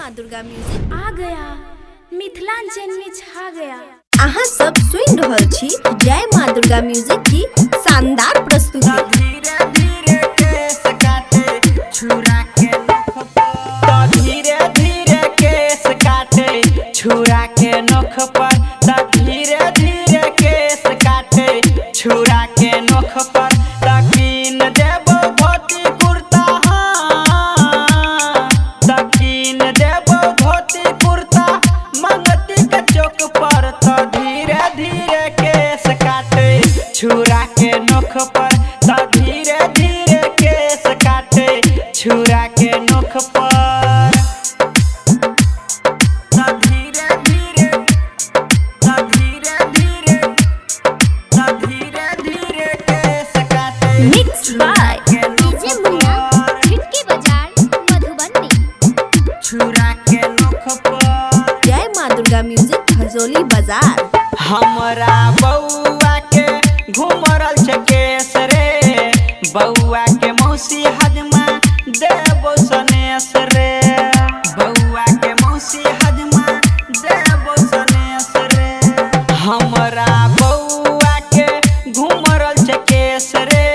माँ दुर्गा म्यूजिक आ गया मिथिलांचल में छा गया। अहाँ सब सुन रहल छी जय माँ दुर्गा म्यूजिक की शानदार प्रस्तुति। धीरे धीरे केस काटे छुरा के नख पर, धीरे धीरे केस काटे छुरा के नख पर, धीरे धीरे केस काटे छुरा के नख पर। दक्षिण देबो धोती कुर्ता, दक्षिण देबो धोती कुर्ता मंगती के चौक पर, तो धीरे धीरे केस काटे छुरा के नख पर, धीरे धीरे केस काटे छुरा के नख पर, धीरे धीरे धीरे धीरे धीरे धीरे केस काटे मिक्स बाय डीजे मुन्ना खिड़की बाजार मधुबनी। छुरा के नख पर। जय माँ दुर्गा म्यूजिक खजोली बाजार। हमरा बउआ के घुमरल छ केस रे, बउआ के मौसी हजमा देबो सनेस रे, बउआ के मौसी हजमा देबो सनेस रे। हमरा बउआ के घुमरल छ केस रे,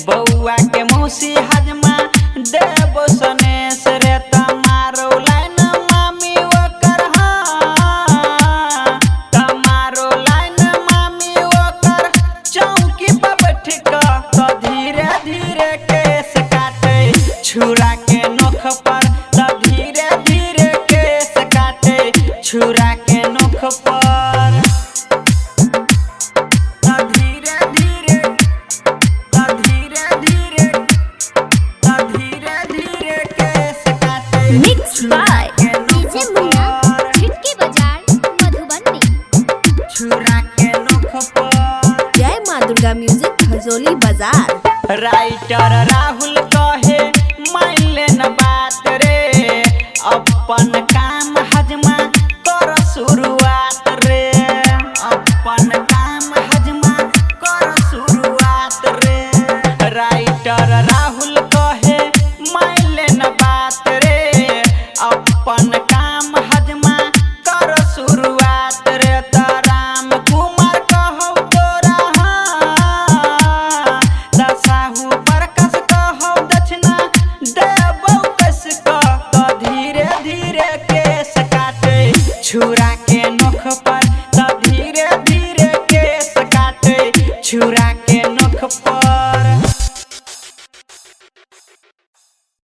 बउआ के मौसी हजमा देबो सनेस रे। तमारो लाइन मामी ओकर तमारो लाइन मामी ओकर चौकी पर बैठ के, तो धीरे धीरे केस काटे छुरा के नख पर, तो धीरे धीरे केस काटे छुरा के नख पर, तो धीरे धीरे धीरे धीरे धीरे धीरे केस काटे मिक्स बाय डीजे मुन्ना खिड़की बाजार मधुबनी। छुरा के नख पर। जय माँ दुर्गा म्यूजिक खजोली बाजार। राइटर राहुल